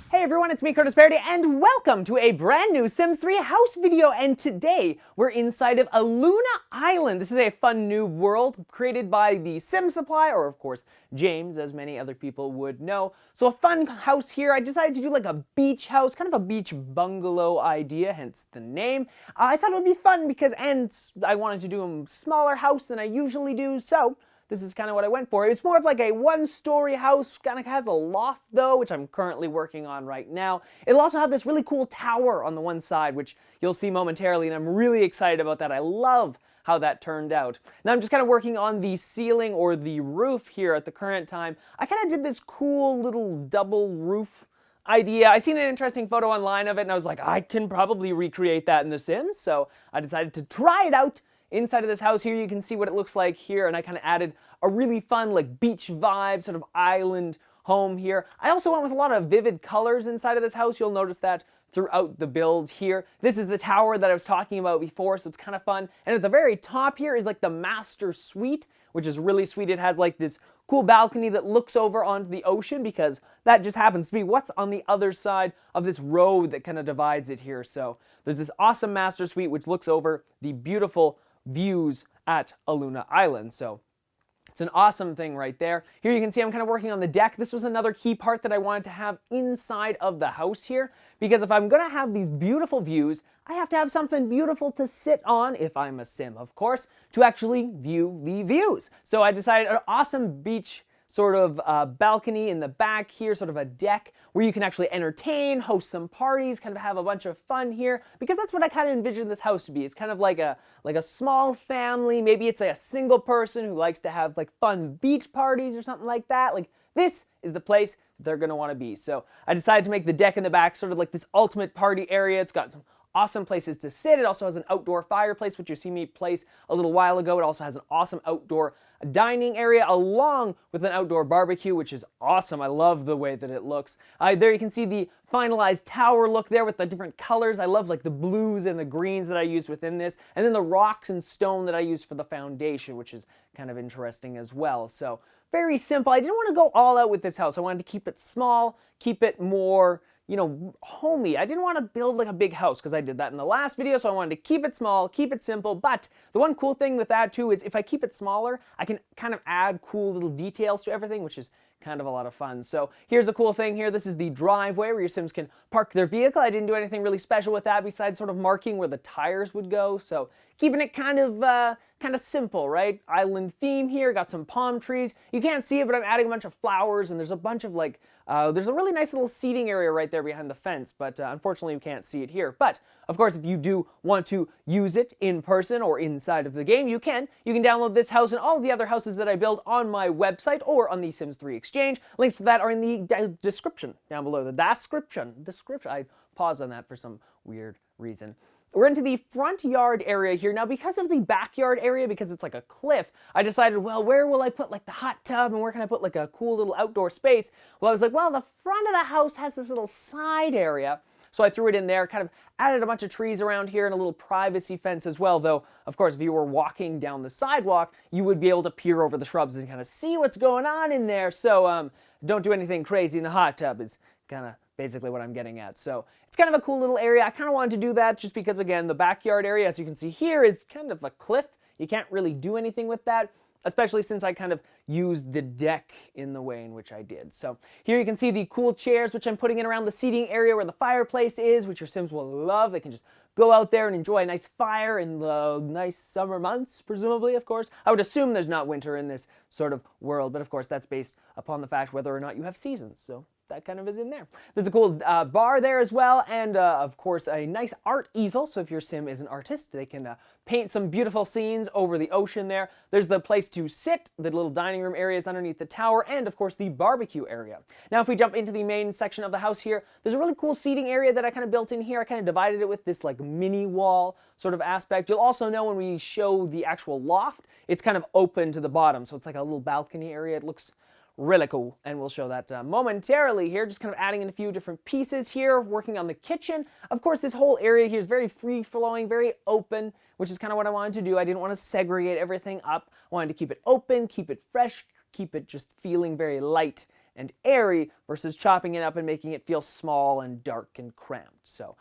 Hey everyone, it's me, Curtis Parody, and welcome to a brand new Sims 3 house video. And today, we're inside of Luna Island. This is a fun new world created by the Sim Supply, or of course, James, as many other people would know. So a fun house here. I decided to do like a beach house, kind of a beach bungalow idea, hence the name. I thought it would be fun because, and I wanted to do a smaller house than I usually do, so this is kind of what I went for. It's more of like a one-story house, kind of has a loft though, which I'm currently working on right now. It'll also have this really cool tower on the one side, which you'll see momentarily, and I'm really excited about that. I love how that turned out. Now I'm just kind of working on the ceiling or the roof here at the current time. I kind of did this cool little double roof idea. I seen an interesting photo online of it, and I was like, I can probably recreate that in The Sims, so I decided to try it out. Inside of this house here, you can see what it looks like here, and I kind of added a really fun like beach vibe, sort of island home here. I also went with a lot of vivid colors inside of this house. You'll notice that throughout the build here. This is the tower that I was talking about before, so it's kind of fun. And at the very top here is like the master suite, which is really sweet. It has like this cool balcony that looks over onto the ocean, because that just happens to be what's on the other side of this road that kind of divides it here. So there's this awesome master suite which looks over the beautiful views at Luna Island. So it's an awesome thing right there. Here you can see I'm kind of working on the deck. This was another key part that I wanted to have inside of the house here, because if I'm gonna have these beautiful views, I have to have something beautiful to sit on, if I'm a sim, of course, to actually view the views. So I decided an awesome beach sort of balcony in the back here, sort of a deck where you can actually entertain, host some parties, kind of have a bunch of fun here, because that's what I kind of envision this house to be. It's kind of like a small family. Maybe it's like a single person who likes to have like fun beach parties or something like that. Like, this is the place they're gonna want to be. So I decided to make the deck in the back sort of like this ultimate party area. It's got some awesome places to sit. It also has an outdoor fireplace, which you see me place a little while ago. It also has an awesome outdoor dining area along with an outdoor barbecue, which is awesome. I love the way that it looks. There you can see the finalized tower look there with the different colors. I love like the blues and the greens that I used within this, and then the rocks and stone that I used for the foundation, which is kind of interesting as well. So very simple. I didn't want to go all out with this house. I wanted to keep it small, keep it more, you know, homey. I didn't want to build like a big house because I did that in the last video, so I wanted to keep it small, keep it simple. But the one cool thing with that too is if I keep it smaller, I can kind of add cool little details to everything, which is kind of a lot of fun. So here's a cool thing here. This is the driveway where your Sims can park their vehicle. I didn't do anything really special with that besides sort of marking where the tires would go. So keeping it kind of simple, right? Island theme here. Got some palm trees. You can't see it, but I'm adding a bunch of flowers, and there's a bunch of like, there's a really nice little seating area right there behind the fence, but unfortunately you can't see it here. But of course, if you do want to use it in person or inside of the game, you can. You can download this house and all of the other houses that I build on my website or on the Sims 3 Exchange. Links to that are in the description down below. The description. I paused on that for some weird reason. We're into the front yard area here. Now, because of the backyard area, because it's like a cliff, I decided, well, where will I put like the hot tub and where can I put like a cool little outdoor space? Well, I was like, well, the front of the house has this little side area. So I threw it in there, kind of added a bunch of trees around here and a little privacy fence as well. Though, of course, if you were walking down the sidewalk, you would be able to peer over the shrubs and kind of see what's going on in there. So don't do anything crazy in the hot tub is kind of basically what I'm getting at. So it's kind of a cool little area. I kind of wanted to do that just because, again, the backyard area, as you can see here, is kind of a cliff. You can't really do anything with that, especially since I kind of used the deck in the way in which I did. So here you can see the cool chairs, which I'm putting in around the seating area where the fireplace is, which your Sims will love. They can just go out there and enjoy a nice fire in the nice summer months, presumably, of course. I would assume there's not winter in this sort of world, but of course that's based upon the fact whether or not you have seasons. So that kind of is in there. There's a cool bar there as well, and of course a nice art easel, so if your Sim is an artist, they can paint some beautiful scenes over the ocean there. There's the place to sit, the little dining room areas underneath the tower, and of course the barbecue area. Now if we jump into the main section of the house here, there's a really cool seating area that I kind of built in here. I kind of divided it with this like mini wall sort of aspect. You'll also know when we show the actual loft, it's kind of open to the bottom, so it's like a little balcony area. It looks really cool, and we'll show that momentarily here. Just kind of adding in a few different pieces here, working on the kitchen. Of course, this whole area here is very free-flowing, very open, which is kind of what I wanted to do. I didn't want to segregate everything up. I wanted to keep it open, keep it fresh, keep it just feeling very light and airy versus chopping it up and making it feel small and dark and cramped. So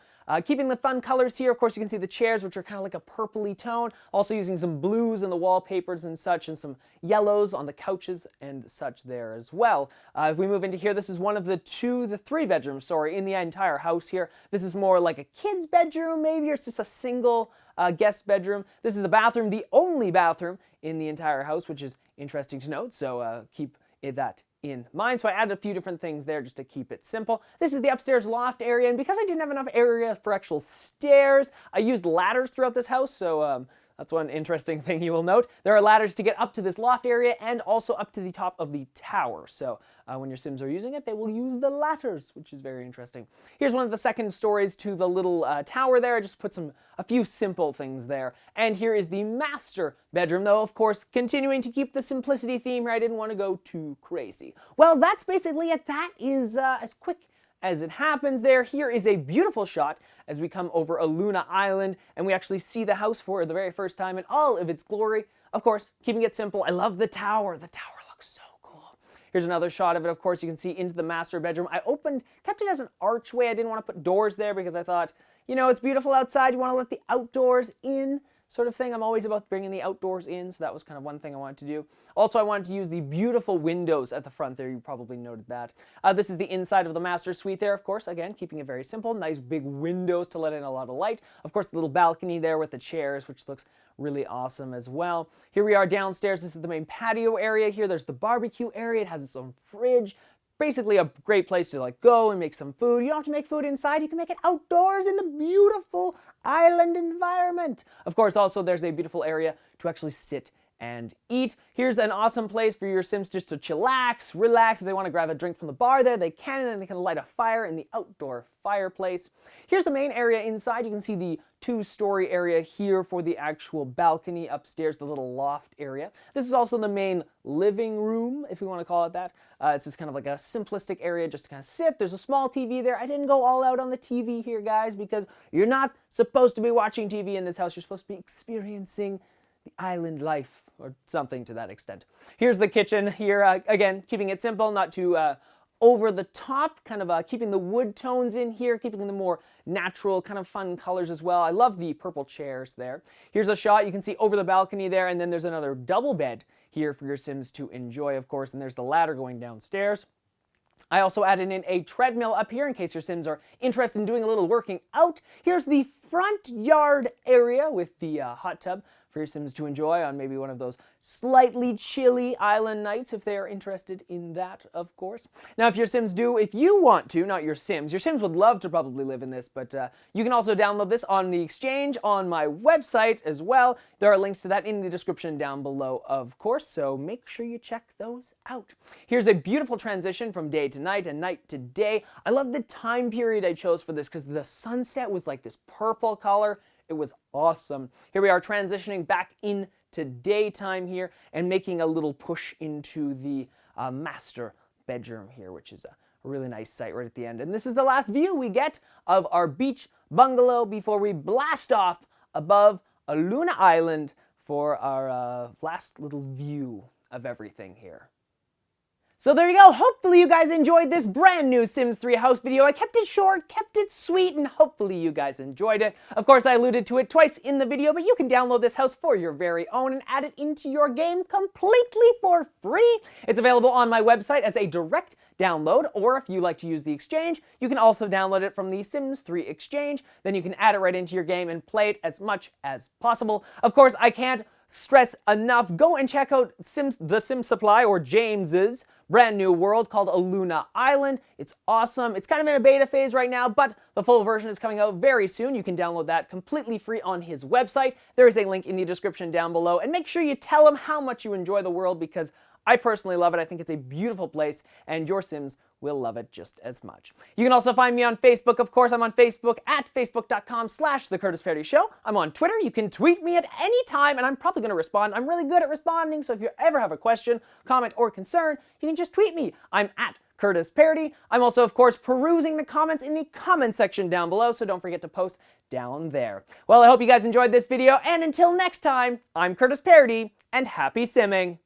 keeping the fun colors here. Of course, you can see the chairs, which are kind of like a purpley tone. Also using some blues in the wallpapers and such, and some yellows on the couches and such there as well. If we move into here, this is one of the three bedrooms, in the entire house here. This is more like a kid's bedroom, maybe, or it's just a single guest bedroom. This is the bathroom, the only bathroom in the entire house, which is interesting to note, so keep that in mind. So I added a few different things there just to keep it simple. This is the upstairs loft area, and because I didn't have enough area for actual stairs, I used ladders throughout this house, so that's one interesting thing you will note. There are ladders to get up to this loft area and also up to the top of the tower. So when your Sims are using it, they will use the ladders, which is very interesting. Here's one of the second stories to the little tower there. I just put a few simple things there. And here is the master bedroom, though, of course, continuing to keep the simplicity theme here. I didn't want to go too crazy. Well, that's basically it. That is as quick as it happens there. Here is a beautiful shot as we come over Luna Island and we actually see the house for the very first time in all of its glory. Of course, keeping it simple. I love the tower. The tower looks so cool. Here's another shot of it. Of course, you can see into the master bedroom. I kept it as an archway. I didn't want to put doors there because I thought, you know, it's beautiful outside. You want to let the outdoors in, sort of thing. I'm always about bringing the outdoors in, so that was kind of one thing I wanted to do. Also, I wanted to use the beautiful windows at the front there. You probably noted that. This is the inside of the master suite there, of course. Again, keeping it very simple. Nice big windows to let in a lot of light. Of course, the little balcony there with the chairs, which looks really awesome as well. Here we are downstairs. This is the main patio area here. There's the barbecue area. It has its own fridge. Basically a great place to go and make some food. You don't have to make food inside. You can make it outdoors in the beautiful island environment. Of course, also there's a beautiful area to actually sit and eat. Here's an awesome place for your Sims just to chillax, relax. If they want to grab a drink from the bar there, they can, and then they can light a fire in the outdoor fireplace. Here's the main area inside. You can see the two-story area here for the actual balcony upstairs, the little loft area. This is also the main living room, if we want to call it that. It's just kind of like a simplistic area just to kind of sit. There's a small TV there. I didn't go all out on the TV here, guys, because you're not supposed to be watching TV in this house. You're supposed to be experiencing the island life, or something to that extent. Here's the kitchen here, again, keeping it simple, not too over the top, kind of keeping the wood tones in here, keeping the more natural, kind of fun colors as well. I love the purple chairs there. Here's a shot you can see over the balcony there, and then there's another double bed here for your Sims to enjoy, of course, and there's the ladder going downstairs. I also added in a treadmill up here in case your Sims are interested in doing a little working out. Here's the front yard area with the hot tub for your Sims to enjoy on maybe one of those slightly chilly island nights if they are interested in that, of course. Now, if you want to, not your Sims would love to probably live in this, but you can also download this on the exchange on my website as well. There are links to that in the description down below, of course, so make sure you check those out. Here's a beautiful transition from day to night and night to day. I love the time period I chose for this because the sunset was like this purple color. It was awesome. Here we are transitioning back into daytime here and making a little push into the master bedroom here, which is a really nice sight right at the end. And this is the last view we get of our beach bungalow before we blast off above Luna Island for our last little view of everything here. So there you go. Hopefully you guys enjoyed this brand new Sims 3 house video. I kept it short, kept it sweet, and hopefully you guys enjoyed it. Of course, I alluded to it twice in the video, but you can download this house for your very own and add it into your game completely for free. It's available on my website as a direct download, or if you like to use the exchange, you can also download it from the Sims 3 exchange. Then you can add it right into your game and play it as much as possible. Of course, I can't stress enough, go and check out the Sim Supply or James's brand new world called Luna Island. It's awesome. It's kind of in a beta phase right now, but the full version is coming out very soon. You can download that completely free on his website. There is a link in the description down below, and make sure you tell him how much you enjoy the world because I personally love it. I think it's a beautiful place, and your Sims will love it just as much. You can also find me on Facebook, of course. I'm on Facebook at facebook.com/The Curtis Perry Show. I'm on Twitter. You can tweet me at any time, and I'm probably going to respond. I'm really good at responding, so if you ever have a question, comment, or concern, you can just tweet me. I'm at Curtis Parody. I'm also, of course, perusing the comments in the comment section down below, so don't forget to post down there. Well, I hope you guys enjoyed this video, and until next time, I'm Curtis Parody, and happy simming!